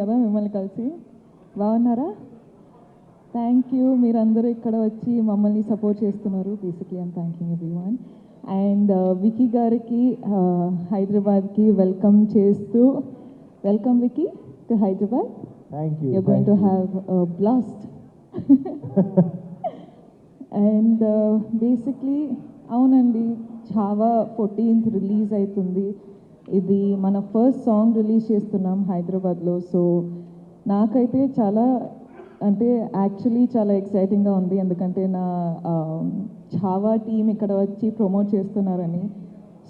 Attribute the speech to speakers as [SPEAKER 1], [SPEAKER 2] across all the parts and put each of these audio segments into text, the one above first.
[SPEAKER 1] కదా మిమ్మల్ని కలిసి. బాగున్నారా? థ్యాంక్ యూ, మీరందరూ ఇక్కడ వచ్చి మమ్మల్ని సపోర్ట్ చేస్తున్నారు. Basically I'm thanking everyone. And Vicky గారికి హైదరాబాద్కి వెల్కమ్ చేస్తూ, welcome Vicky to Hyderabad.
[SPEAKER 2] Thank you.
[SPEAKER 1] You're going to have a blast. And basically అవునండి, ఛావా 14th రిలీజ్ అవుతుంది. ఇది మన ఫస్ట్ సాంగ్ రిలీజ్ చేస్తున్నాం హైదరాబాద్లో. సో నాకైతే చాలా అంటే యాక్చువల్లీ చాలా ఎక్సైటింగ్గా ఉంది, ఎందుకంటే నా ఛావా టీం ఇక్కడ వచ్చి ప్రమోట్ చేస్తున్నారని.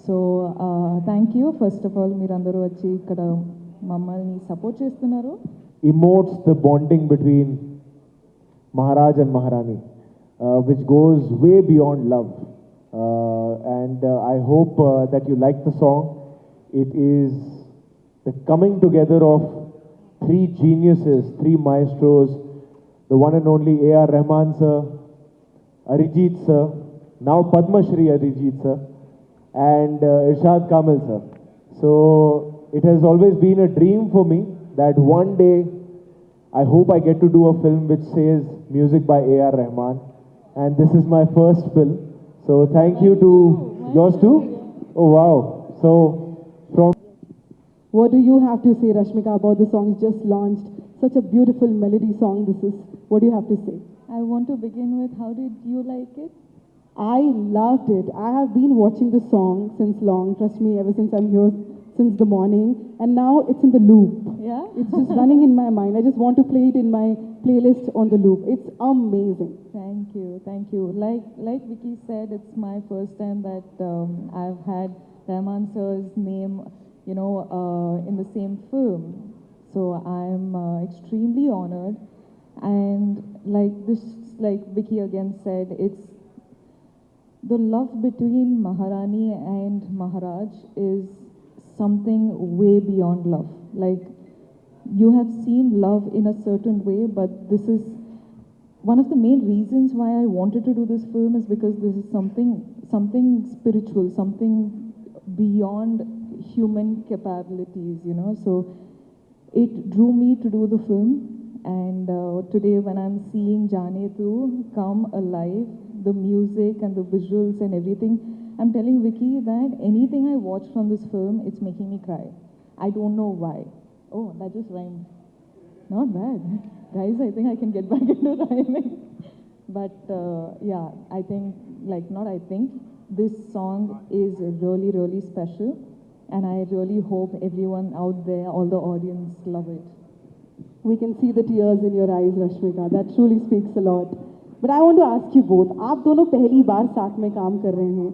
[SPEAKER 1] So thank you first of all, మీరందరూ వచ్చి ఇక్కడ మమ్మల్ని సపోర్ట్ చేస్తున్నారు.
[SPEAKER 2] Emotes the bonding between Maharaj and Maharani, which goes way beyond love. And I hope that you like the song. It is the coming together of three geniuses, three maestros, the one and only A.R. Rahman sir, Arijit sir, now Padma Shri Arijit sir, and Irshad Kamil sir. So it has always been a dream for me that one day I hope I get to do a film which says music by A.R. Rahman, and this is my first film. So thank you to yours too. Oh wow. So from
[SPEAKER 3] what do you have to say, Rashmika, about the song just launched? Such a beautiful melody song this is. What do you have to say?
[SPEAKER 1] I want to begin with, how did you like it?
[SPEAKER 3] I loved it. I have been watching the song since long. Trust me, ever since I'm here since the morning, and now it's in the loop.
[SPEAKER 1] Yeah?
[SPEAKER 3] It's just running in my mind. I just want to play it in my playlist on the loop. It's amazing.
[SPEAKER 1] Thank you, thank you. Like Vicky said, it's my first time that I've had Rahman sir's name, in the same film. So I'm extremely honored. And like Vicky again said, it's the love between Maharani and Maharaj is something way beyond love. Like, you have seen love in a certain way, but this is one of the main reasons why I wanted to do this film, is because this is something spiritual, something beyond human capabilities, So it drew me to do the film. And today when I'm seeing Jaane Tu come alive, the music and the visuals and everything, I'm telling Vicky that anything I watch from this film, it's making me cry. I don't know why. Oh, that just rhymed. Not bad. Guys, I think I can get back into rhyming. But yeah, this song is really, really special. And I really hope everyone out there, all the audience, love it.
[SPEAKER 3] We can see the tears in your eyes, Rashmika. That truly speaks a lot. But I want to ask you both. आप दोनों पहली बार साथ में काम कर रहे हैं.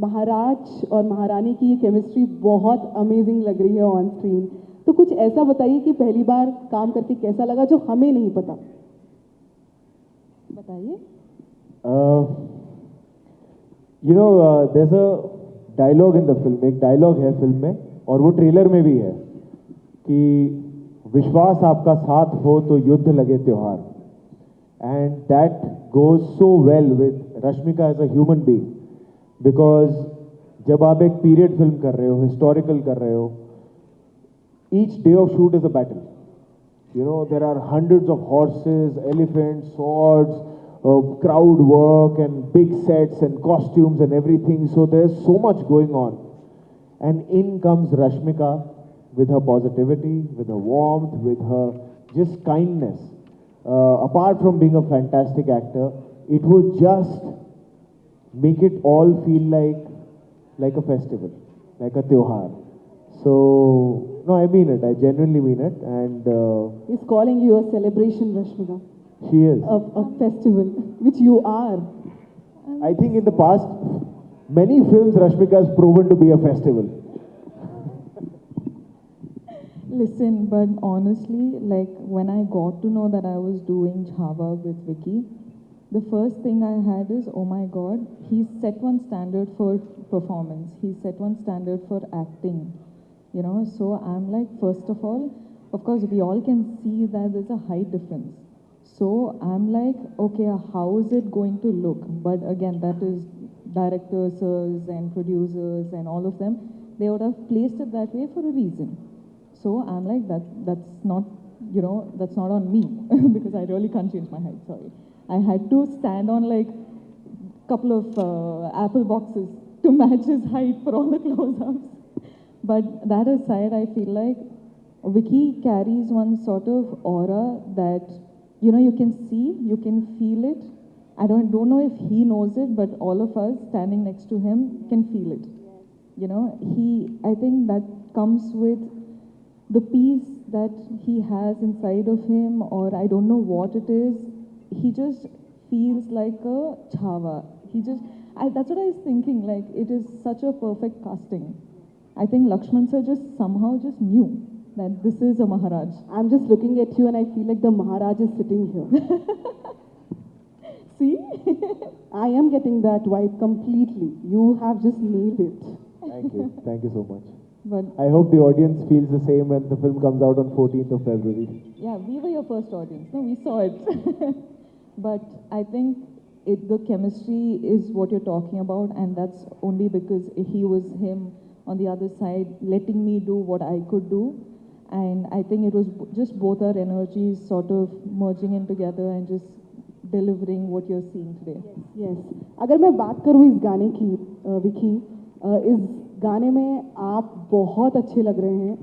[SPEAKER 3] महाराज और महारानी की ये केमिस्ट्री बहुत अमेजिंग लग रही है ऑन स्क्रीन. तो कुछ ऐसा बताइए कि पहली बार काम करके कैसा लगा जो हमें नहीं पता.
[SPEAKER 1] बताइए.
[SPEAKER 2] There's a dialogue in the film. एक dialogue है फिल्म में, और वो ट्रेलर में भी है कि विश्वास आपका साथ हो तो युद्ध लगे त्योहार. And that goes so well with Rashmika as a human being, because जब आप एक पीरियड फिल्म कर रहे हो, हिस्टोरिकल कर रहे हो, each day of shoot is a battle. There are hundreds of horses, elephants, swords, crowd work and big sets and costumes and everything. So there's so much going on. And in comes Rashmika with her positivity, with her warmth, with her just kindness. Apart from being a fantastic actor, it would just make it all feel like a festival, like a tyohar. So, no, I mean it. I genuinely mean it. And
[SPEAKER 3] He's calling you a celebration, Rashmika.
[SPEAKER 2] She is.
[SPEAKER 3] A festival, which you are.
[SPEAKER 2] I think in the past, many films Rashmika has proven to be a festival.
[SPEAKER 1] Listen, but honestly, like when I got to know that I was doing Chhaava with Vicky, the first thing I had is, oh my God, he's set one standard for performance. He's set one standard for acting, So I'm like, first of all, of course, we all can see that there's a height difference. So I'm like, okay, how is it going to look? But again, that is directors and producers and all of them, they would have placed it that way for a reason. So I'm like, that's not you know, that's not on me because I really can't change my height, sorry. I had to stand on like couple of apple boxes to match his height for all the close-ups. But that aside, I feel like Vicky carries one sort of aura that, you know, you can see, you can feel it. I don't know if he knows it, but all of us standing next to him can feel it. You know, I think that comes with the peace that he has inside of him, or I don't know what it is. He just feels like a Chhaava. That's what I was thinking, like, it is such a perfect casting. I think Lakshman sir somehow just knew that this is a Maharaj.
[SPEAKER 3] I'm just looking at you and I feel like the Maharaj is sitting here.
[SPEAKER 1] See?
[SPEAKER 3] I am getting that vibe completely. You have just nailed it.
[SPEAKER 2] Thank you so much.
[SPEAKER 1] But
[SPEAKER 2] I hope the audience feels the same when the film comes out on 14th of February.
[SPEAKER 1] yeah, we were your first audience. No, we saw it. But I think the chemistry is what you're talking about, and that's only because he was him on the other side, letting me do what I could do. And I think it was just both our energies sort of merging in together and just delivering what you're seeing today.
[SPEAKER 3] Yes. अगर मैं बात करूँ इस गाने की, विकी, इस गाने में आप बहुत अच्छे लग रहे हैं.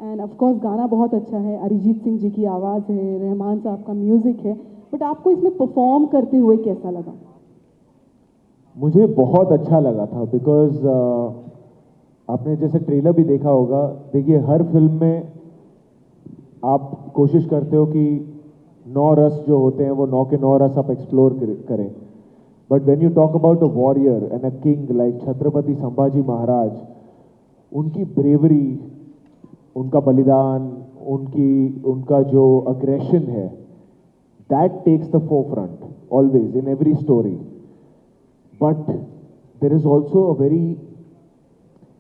[SPEAKER 3] एंड ऑफ कोर्स गाना बहुत अच्छा है, अरिजीत सिंह जी की आवाज़ है, रहमान साहब का म्यूज़िक है, बट आपको इसमें परफॉर्म करते हुए कैसा लगा?
[SPEAKER 2] मुझे बहुत अच्छा लगा था बिकॉज आपने जैसे ट्रेलर भी देखा होगा. देखिए, हर फिल्म में आप कोशिश करते हो कि 9 रस जो होते हैं वो 9 के 9 रस आप एक्सप्लोर करें. But when you talk about a warrior and a king like Chhatrapati Sambhaji Maharaj, उनकी ब्रेवरी, उनका बलिदान, उनका जो अग्रेशन है, that takes the forefront always in every story. But there is also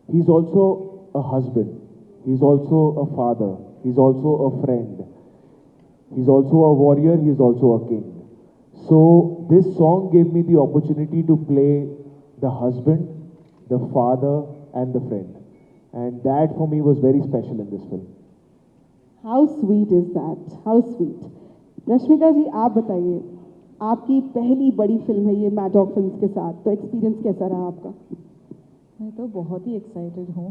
[SPEAKER 2] he's also a husband, he's also a father, he's also a friend, he's also a warrior, he's also a king. So this song gave me the opportunity to play the husband, the father and the friend, and that for me was very special in this film.
[SPEAKER 3] How sweet is that? How sweet. Rashmika ji, आप बताइए, आपकी पहली बड़ी film है ये Maddock films के साथ, तो एक्सपीरियंस कैसा रहा आपका?
[SPEAKER 1] मैं तो बहुत ही एक्साइटेड हूँ.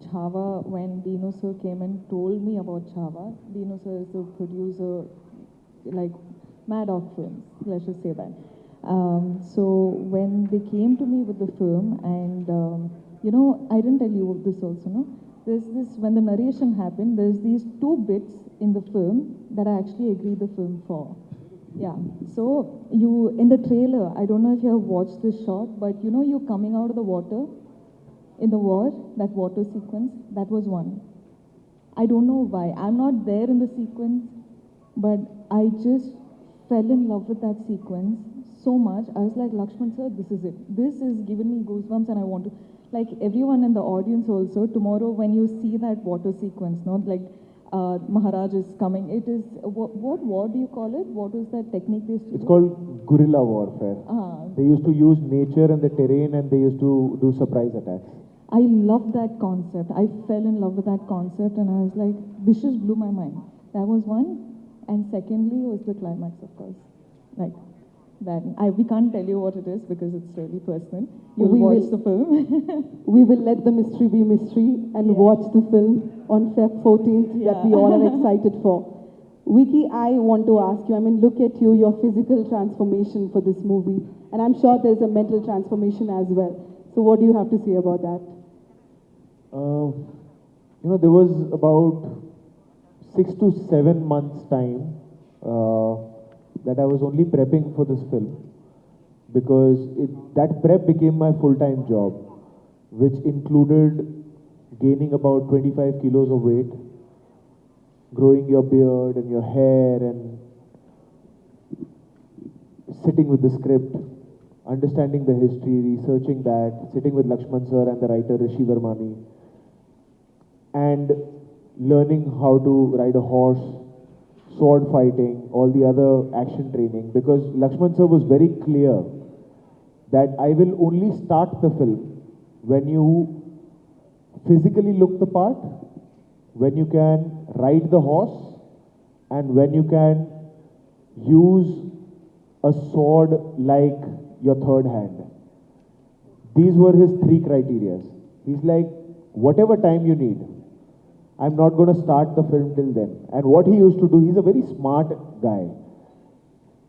[SPEAKER 1] Chhaava, when Dino sir came and told me about Chhaava, Dino sir is the producer, like Maddox films, let's just say that. So when they came to me with the film, and you know, I didn't tell you this also, no? There's this, when the narration happened, there's these 2 bits in the film that I actually agreed the film for. Yeah, so in the trailer, I don't know if you have watched this shot, but you know, you coming out of the water in the war, that water sequence, that was one. I don't know why. I'm not there in the sequence, but I just fell in love with that sequence so much. I was like, Lakshman sir, this is it. This is giving me goosebumps, and I want to, like everyone in the audience also, tomorrow when you see that water sequence, no, like Maharaj is coming. It is, what war do you call it? What was that technique they used to
[SPEAKER 2] It's
[SPEAKER 1] do?
[SPEAKER 2] called guerrilla warfare. They used to use nature and the terrain, and they used to do surprise attacks.
[SPEAKER 1] I love that concept. I fell in love with that concept, and I was like, this just blew my mind. That was one. And secondly was the climax, of course. Like that. We can't tell you what it is because it's really personal. You'll watch the film.
[SPEAKER 3] We will let the mystery be mystery and watch the film on Feb 14th that we all are excited for. Vicky, I want to ask you, I mean, look at you, your physical transformation for this movie. And I'm sure there's a mental transformation as well. So what do you have to say about that?
[SPEAKER 2] You know, there was about 6 to 7 months time that I was only prepping for this film, because that prep became my full-time job, which included gaining about 25 kilos of weight, growing your beard and your hair, and sitting with the script, understanding the history, researching that, sitting with Lakshman sir and the writer Rishi Vermani, and learning how to ride a horse, sword fighting, all the other action training, because Lakshman sir was very clear that I will only start the film when you physically look the part, when you can ride the horse and when you can use a sword like your third hand. These were his three criteria. He's like, whatever time you need, I'm not going to start the film till then. And what he used to do, he's a very smart guy.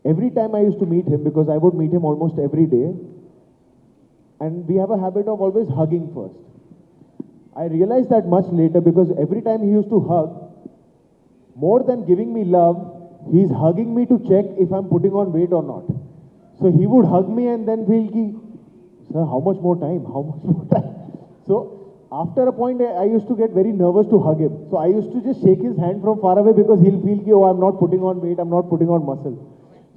[SPEAKER 2] Every time I used to meet him, because I would meet him almost every day, and we have a habit of always hugging first. I realized that much later because every time he used to hug, more than giving me love, he's hugging me to check if I'm putting on weight or not. So he would hug me and then feel ki, sir, how much more time? How much more time? So after a point, I used to get very nervous to hug him. So I used to just shake his hand from far away because he'll feel ki, oh, I'm not putting on weight, I'm not putting on muscle.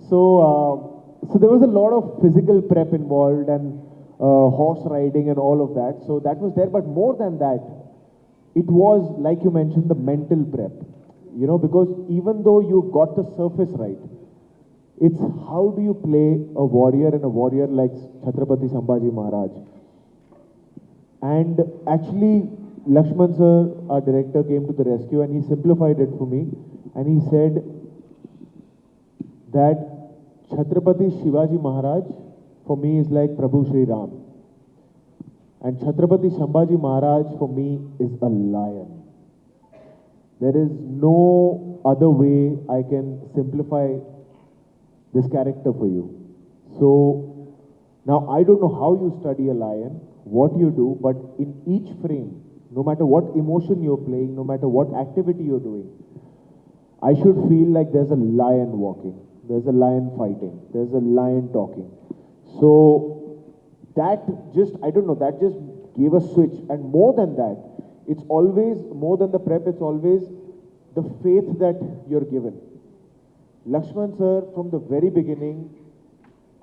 [SPEAKER 2] So there was a lot of physical prep involved and horse riding and all of that. So that was there. But more than that, it was, like you mentioned, the mental prep. You know, because even though you got the surface right, it's how do you play a warrior and a warrior like Chhatrapati Sambhaji Maharaj. And actually, Lakshman sir, our director, came to the rescue and he simplified it for me. And he said that Chhatrapati Shivaji Maharaj for me is like Prabhu Shri Ram. And Chhatrapati Sambhaji Maharaj for me is a lion. There is no other way I can simplify this character for you. So now I don't know how you study a lion, what you do, but in each frame, no matter what emotion you're playing, no matter what activity you're doing, I should feel like there's a lion walking, there's a lion fighting, there's a lion talking. So that just, I don't know, that just gave a switch. And more than that, it's always, more than the prep, it's always the faith that you're given. Lakshman sir, from the very beginning,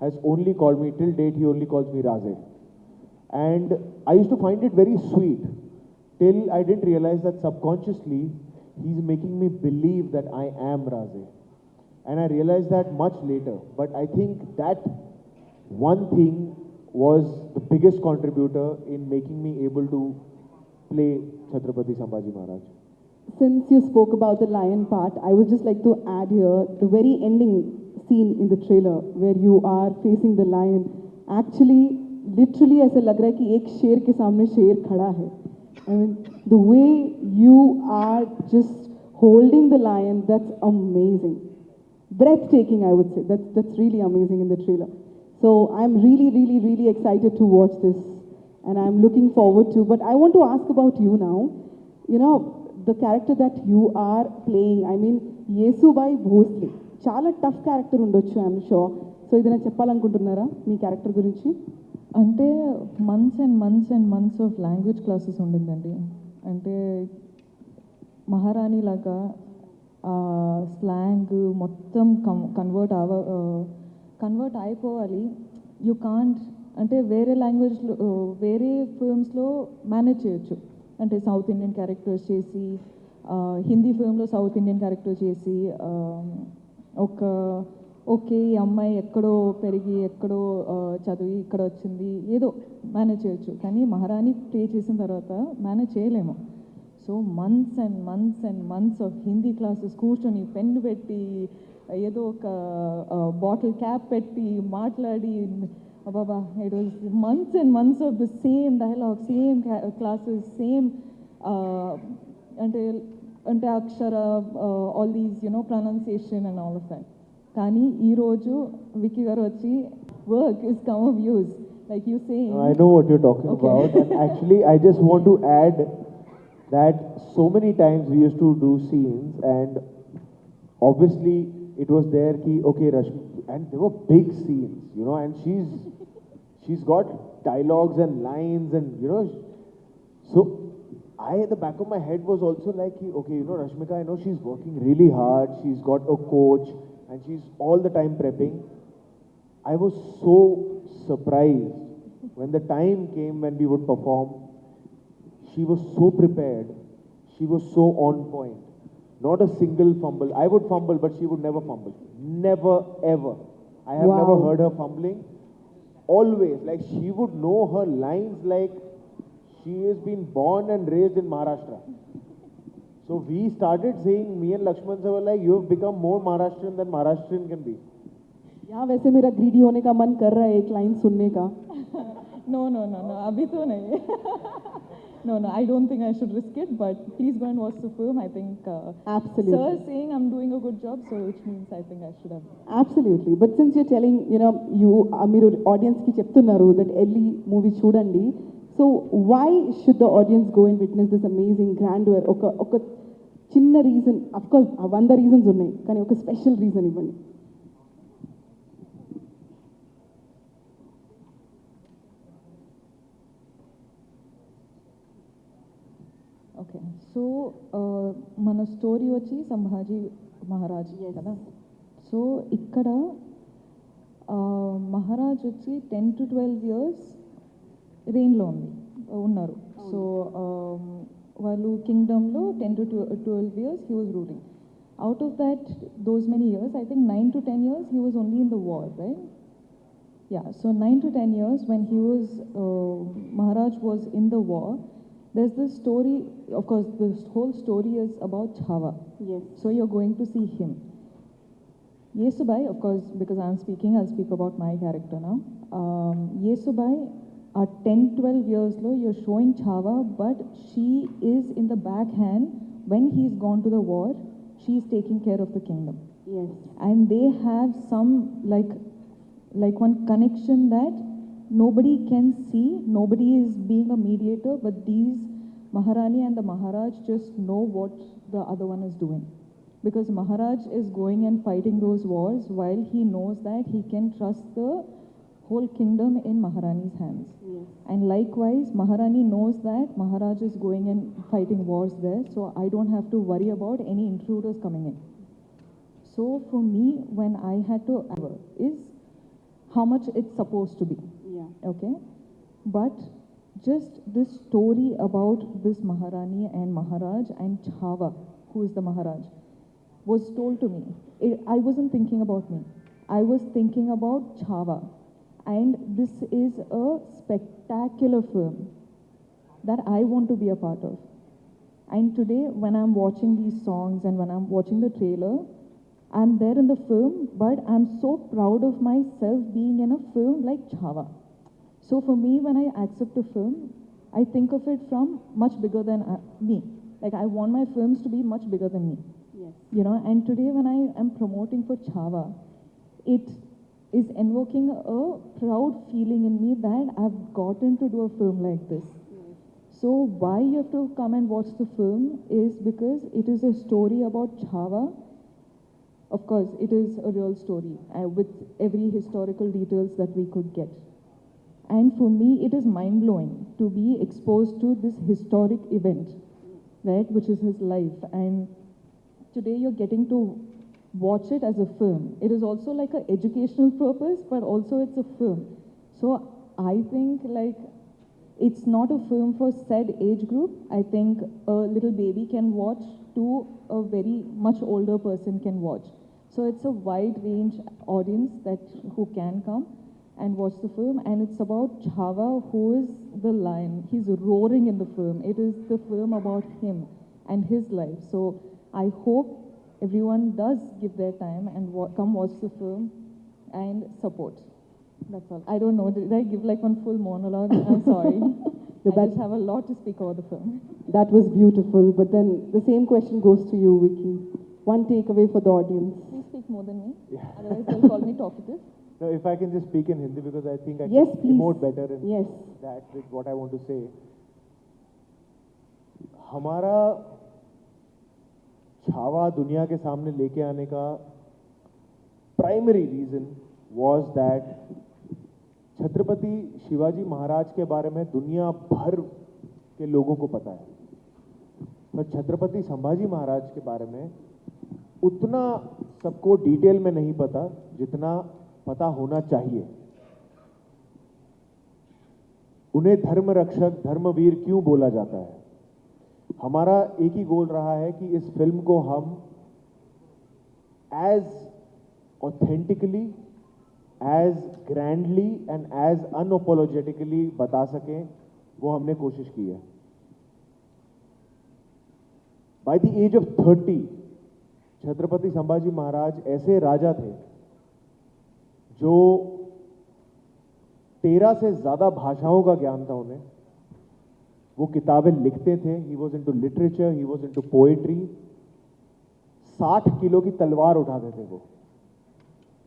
[SPEAKER 2] has only called me, till date, he only calls me Raze. And I used to find it very sweet, till I didn't realize that subconsciously, he's making me believe that I am Raze. And I realized that much later. But I think that one thing was the biggest contributor in making me able to play Chhatrapati Sambhaji Maharaj.
[SPEAKER 3] Since you spoke about the lion part, I would just like to add here the very ending scene in the trailer where you are facing the lion. Actually, literally ऐसा लग रहा है कि एक शेर के सामने शेर खड़ा है. I mean, the way you are just holding the lion, that's amazing. Breathtaking, I would say. That's really amazing in the trailer. So I'm really excited to watch this, and I'm looking forward to. But I want to ask about you now. You know, the character that you are playing, I mean, Yesubai Bhosle. Chala tough character undochu, I'm sure. So idana cheppalanukuntunnara mee character gurinchi?
[SPEAKER 1] అంటే months of language classes ఉండిందండి. అంటే మహారాణి లాగా slang మొత్తం convert అయిపోవాలి. You can't అంటే వేరే లాంగ్వేజ్లో వేరే ఫిల్మ్స్లో మేనేజ్ చేయొచ్చు. అంటే సౌత్ ఇండియన్ క్యారెక్టర్స్ చేసి హిందీ ఫిల్మ్లో సౌత్ ఇండియన్ క్యారెక్టర్ చేసి ఓకే ఈ అమ్మాయి ఎక్కడో పెరిగి ఎక్కడో చదివి ఇక్కడ వచ్చింది ఏదో మేనేజ్ చేయొచ్చు. కానీ మహారాణి ప్లే చేసిన తర్వాత మేనేజ్ చేయలేము. So months of Hindi classes కూర్చొని పెన్ పెట్టి ఏదో ఒక బాటిల్ క్యాప్ పెట్టి మాట్లాడి బాబా it was months of the same dialogue, same classes, same అంటే అక్షర all these pronunciation and all of that. కానీ ఈరోజు విక్కీ గారు వచ్చి work is come of use like you say.
[SPEAKER 2] I know what you're talking about, and actually I just want to add that so many times we used to do scenes and obviously it was there ki okay Rashmika, and there were big scenes, and she's got dialogues and lines and so I at the back of my head was also like okay Rashmika, I know she's working really hard, she's got a coach and she's all the time prepping. I was so surprised when the time came when we would perform. She was so prepared. She was so on point. Not a single fumble. I would fumble, but she would never fumble. Never, ever. I have never heard her fumbling. Always. Like, she would know her lines like she has been born and raised in Maharashtra. So So we started saying, me and Lakshman sir were like, you have become more Maharashtrian than Maharashtrian can be.
[SPEAKER 3] यहाँ वैसे मेरा greedy होने का मन कर रहा है एक लाइन सुनने का.
[SPEAKER 1] No, no, no, no. Abhi to nahi. No, no. I don't think I should risk it. But please go and watch the film. I think
[SPEAKER 3] Absolutely.
[SPEAKER 1] sir is saying I'm doing a good job, so which means I think I should have.
[SPEAKER 3] Absolutely. But since you're telling, మీరు audience కి చెప్తున్నారు that ఎల్లి movie చూడండి, so why should the audience go and witness this amazing grandeur? ఒక చిన్న reason, of course 100 reasons ఉన్నాయి, కానీ ఒక స్పెషల్ రీజన్ ఇవ్వండి.
[SPEAKER 1] ఓకే సో మన స్టోరీ వచ్చి సంభాజీ మహారాజ్ కదా. సో ఇక్కడ మహారాజ్ వచ్చి 10 to 12 years రెయిన్లో ఉన్నారు. సో వాళ్ళు కింగ్డమ్లో 10 to 12 years he was ruling. Out of that, those many years, I think 9 to 10 years he was only in the war, right? Yeah, so 9 to 10 years when he was, Maharaj was in the war, there's this story, of course, this whole story is about Chhaava.
[SPEAKER 3] Yes.
[SPEAKER 1] So you're going to see him. Yesubai, of course, because I'm speaking, I'll speak about my character now. Yesubai, at 10-12 years low, you're showing Chhaava, but she is in the backhand. When he's gone to the war, she's taking care of the kingdom.
[SPEAKER 3] Yes.
[SPEAKER 1] And they have some, like one connection that nobody can see, nobody is being a mediator, but these Maharani and the Maharaj just know what the other one is doing. Because Maharaj is going and fighting those wars while he knows that he can trust the whole kingdom in Maharani's hands.
[SPEAKER 3] Yes.
[SPEAKER 1] And likewise, Maharani knows that Maharaj is going and fighting wars there, so I don't have to worry about any intruders coming in. So for me, when I had to is how much it's supposed to be.
[SPEAKER 3] Yeah.
[SPEAKER 1] Okay? But just this story about this Maharani and Maharaj and Chhaava, who is the Maharaj, was told to me. I wasn't thinking about me. I was thinking about Chhaava. And this is a spectacular film that I want to be a part of. And today, when I'm watching these songs and when I'm watching the trailer, I'm there in the film, but I'm so proud of myself being in a film like Chhaava. So for me, when I accept a film, I think of it from much bigger than me. Like I want my films to be much bigger than me.
[SPEAKER 3] Yes.
[SPEAKER 1] And today when I am promoting for Chhaava, it is invoking a proud feeling in me that I've gotten to do a film like this.
[SPEAKER 3] Yes.
[SPEAKER 1] So why you have to come and watch the film is because it is a story about Chhaava. Of course, it is a real story with every historical details that we could get. And for me, it is mind-blowing to be exposed to this historic event, right, which is his life. And today you're getting to watch it as a film. It is also like an educational purpose, but also it's a film. So I think like it's not a film for said age group. I think a little baby can watch to a very much older person can watch. So it's a wide range audience who can come and watch the film. And it's about Chhaava, who is the lion. He's roaring in the film. It is the film about him and his life. So I hope everyone does give their time and come watch the film and support. That's all. I don't know, did I give like one full monologue? I'm sorry. I just have a lot to speak about the film.
[SPEAKER 3] That was beautiful, but then the same question goes to you, Vicky. One takeaway for the audience.
[SPEAKER 1] Please speak more than me.
[SPEAKER 2] Yeah.
[SPEAKER 1] Otherwise they'll call me talkative.
[SPEAKER 2] No, if I can just speak in Hindi because I think I
[SPEAKER 3] Yes,
[SPEAKER 2] can
[SPEAKER 3] please.
[SPEAKER 2] emote better in
[SPEAKER 3] Yes.
[SPEAKER 2] that with what I want to say. हमारा छावा दुनिया के सामने लेके आने का primary reason was that Chhatrapati Shivaji Maharaj के बारे में दुनिया भर के लोगों को पता है, पर छत्रपति संभाजी महाराज के बारे में उतना सबको डिटेल में नहीं पता जितना पता होना चाहिए. उन्हें धर्म रक्षक, धर्मवीर क्यों बोला जाता है? हमारा एक ही गोल रहा है कि इस फिल्म को हम as authentically, as grandly and as unapologetically बता सकें, वो हमने कोशिश की है. By the age of 30, Chhatrapati Sambhaji महाराज ऐसे राजा थे जो 13 से ज्यादा भाषाओं का ज्ञान था उन्हें. वो किताबें लिखते थे. He was into literature, he was into poetry. 60 kilo की तलवार उठाते थे वो.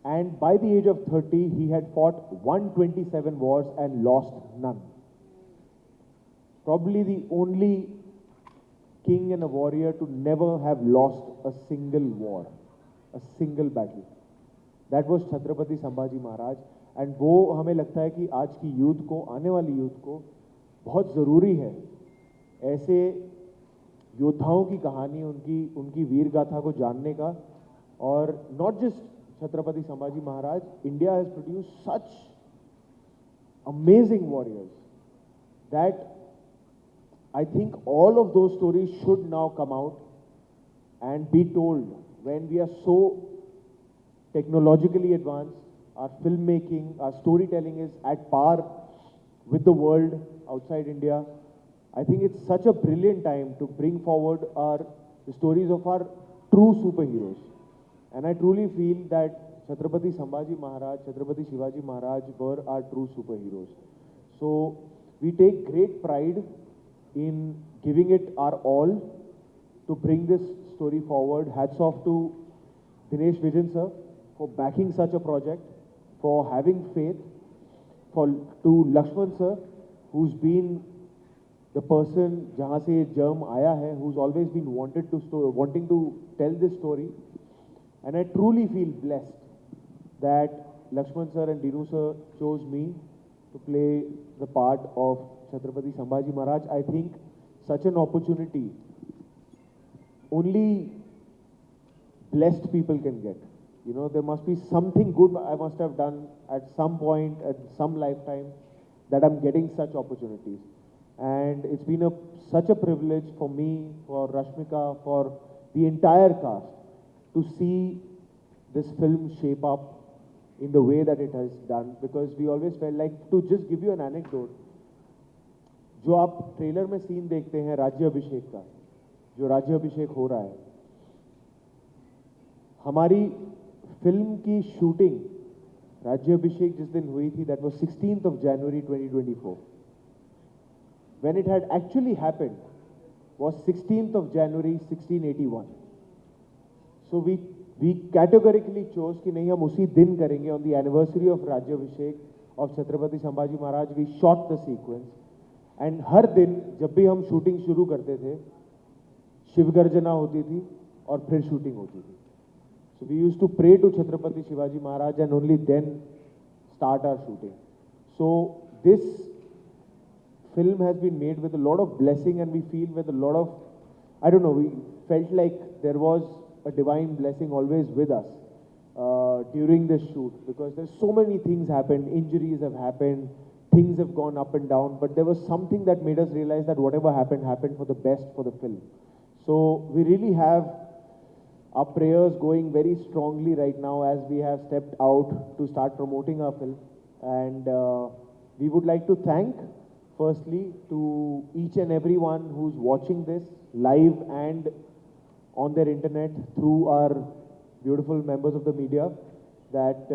[SPEAKER 2] And by the age of 30 he had fought 127 wars and lost none. Probably the only king and a warrior to never have lost a single war, a single battle. That was Chhatrapati Sambhaji Maharaj. And वो हमें लगता है कि आज की youth को, आने वाली यूथ को बहुत ज़रूरी है ऐसे योद्धाओं की कहानी, उनकी वीर गाथा को जानने का. और not just Chhatrapati Sambhaji Maharaj, India has produce such amazing warriors that I think all of those stories should now come out and be told. When we are so technologically advanced, our filmmaking, our storytelling is at par with the world outside India. I think it's such a brilliant time to bring forward the stories of our true superheroes. And I truly feel that Chhatrapati Sambhaji Maharaj, Chhatrapati Shivaji Maharaj were our true superheroes. So we take great pride in giving it our all to bring this story forward. Hats off to Dinesh Vijan sir for backing such a project, for having faith, to Lakshman sir, who's been the person jahan se germ aaya hai, who's always been wanting to tell this story. And I truly feel blessed that Lakshman sir and Dinu sir chose me to play the part of Chhatrapati Sambhaji Maharaj. I think such an opportunity only blessed people can get. You know, there must be something good I must have done at some point, at some lifetime, that I'm getting such opportunities. And it's been such a privilege for me, for Rashmika, for the entire cast to see this film shape up in the way that it has done. Because we always felt like, to just give you an anecdote, जो आप trailer में scene देखते हैं राज्याभिषेक का, जो राज्याभिषेक हो रहा है, हमारी फिल्म की शूटिंग राज्याभिषेक जिस दिन हुई थी, that was 16th of January 2024. When it had actually happened was 16th of January 1681. So we categorically chose कि नहीं, हम उसी दिन करेंगे. On the anniversary of राज्याभिषेक of Chhatrapati Sambhaji Maharaj, we shot the sequence. And हर दिन जब भी हम शूटिंग शुरू करते थे, शिव गर्जना होती थी और फिर शूटिंग होती थी. So we used to pray to Chhatrapati Shivaji Maharaj and only then start our shooting. So this film has been made with a lot of blessing, and we feel with a lot of, I don't know, we felt like there was a divine blessing always with us during this shoot, because there's so many things happened, injuries have happened, things have gone up and down, but there was something that made us realize that whatever happened for the best for the film. So we really have our prayers going very strongly right now as we have stepped out to start promoting our film. And we would like to thank firstly to each and everyone who's watching this live and on their internet through our beautiful members of the media, that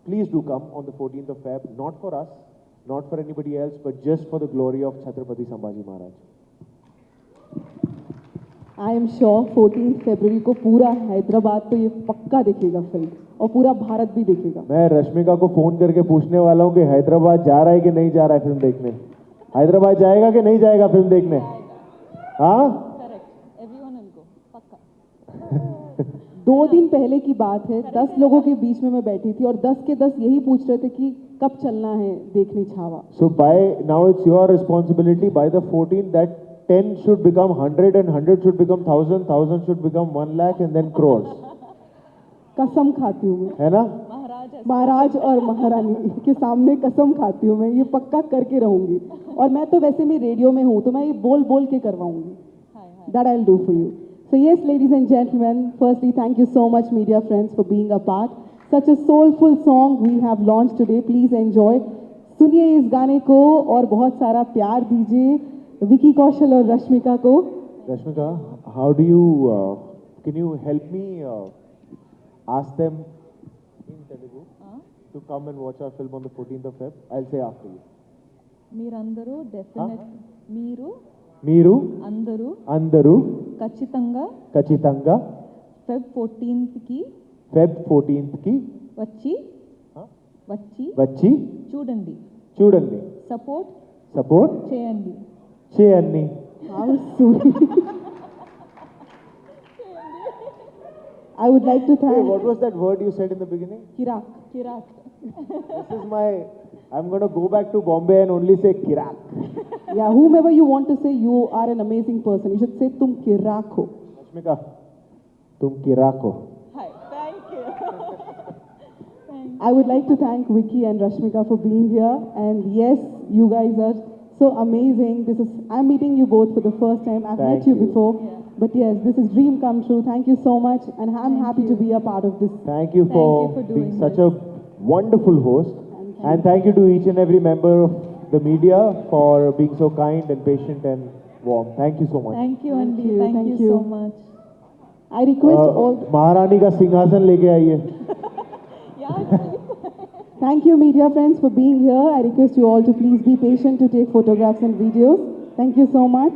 [SPEAKER 2] please do come on the 14th of Feb, not for us, not for anybody else, but just for the glory of Chhatrapati Sambhaji Maharaj.
[SPEAKER 3] I am sure 14th February को पूरा हैदराबाद तो ये पक्का देखेगा film, और पूरा भारत भी देखेगा.
[SPEAKER 2] मैं रश्मिका को फोन करके पूछने वाला हूँ कि हैदराबाद जा रहा है कि नहीं जा रहा है फिल्म देखने. हैदराबाद जाएगा कि नहीं जाएगा फिल्म देखने? हाँ,
[SPEAKER 1] करेक्ट, एवरीवन विल गो, पक्का.
[SPEAKER 3] 2 दिन पहले की बात है, 10 लोगों के बीच में मैं बैठी थी और 10 के 10 यही पूछ रहे थे कि कब चलना है देखने Chhaava.
[SPEAKER 2] So by now it's your responsibility. By the 14th, that 10 should become 100 and 100 should become 1000, 1000 should become 1 lakh and then crores.
[SPEAKER 3] कसम खाती हूँ मैं,
[SPEAKER 2] है ना?
[SPEAKER 3] महाराज और महारानी के सामने कसम खाती हूँ मैं, ये पक्का करके रहूंगी. और मैं तो वैसे भी रेडियो में हूँ, तो मैं ये बोल बोल के करवाऊंगी. That I'll do for you. So yes, ladies and gentlemen, firstly thank you so much media friends for being a part. Such a soulful song we have launched today. Please enjoy. सुनिए इस गाने को और बहुत सारा प्यार दीजिए विकी कौशल और रश्मिका को.
[SPEAKER 2] Rashmika, how do you, can you help me ask them in Telugu to come and watch our film on the 14th of Feb? I'll say after you.
[SPEAKER 1] మీరందరూ డెఫినెట్
[SPEAKER 2] మీరు
[SPEAKER 1] అందరూ
[SPEAKER 2] అందరూ
[SPEAKER 1] ఖచ్చితంగా
[SPEAKER 2] ఫెబ్ 14th కి
[SPEAKER 1] వచ్చి చూడండి సపోర్ట్
[SPEAKER 2] చేయండి.
[SPEAKER 3] How sweet. I would like to
[SPEAKER 2] Hey,
[SPEAKER 3] thank
[SPEAKER 2] what was that word you said in the beginning?
[SPEAKER 3] Kirak.
[SPEAKER 2] This is my, I'm going to go back to Bombay and only say Kirak.
[SPEAKER 3] Yeah, whomever you want to say, you are an amazing person. You should say tum Kirak ho.
[SPEAKER 2] Rashmika, tum Kirak ho.
[SPEAKER 1] Hi, thank you.
[SPEAKER 3] I would like to thank Vicky and Rashmika for being here. And yes, you guys are so amazing. I'm meeting you both for the first time. I've
[SPEAKER 2] Thank
[SPEAKER 3] met you
[SPEAKER 2] you.
[SPEAKER 3] before.
[SPEAKER 1] Yeah.
[SPEAKER 3] But yes, this is dream come true. Thank you so much. And I'm happy to be a part of this.
[SPEAKER 2] Thank you for
[SPEAKER 1] doing
[SPEAKER 2] being such
[SPEAKER 1] this.
[SPEAKER 2] a wonderful host. And thank you to each and every member of the media for being so kind and patient and warm. Thank you so much.
[SPEAKER 1] Thank you,
[SPEAKER 3] Thank
[SPEAKER 1] Andy.
[SPEAKER 3] you,
[SPEAKER 1] Thank
[SPEAKER 3] thank
[SPEAKER 1] you
[SPEAKER 3] you.
[SPEAKER 1] so much.
[SPEAKER 3] I request all...
[SPEAKER 2] महारानी का सिंहासन लेके आइए.
[SPEAKER 1] Yeah,
[SPEAKER 3] Thank you, media friends, for being here. I request you all to please be patient to take photographs and videos. Thank you so much.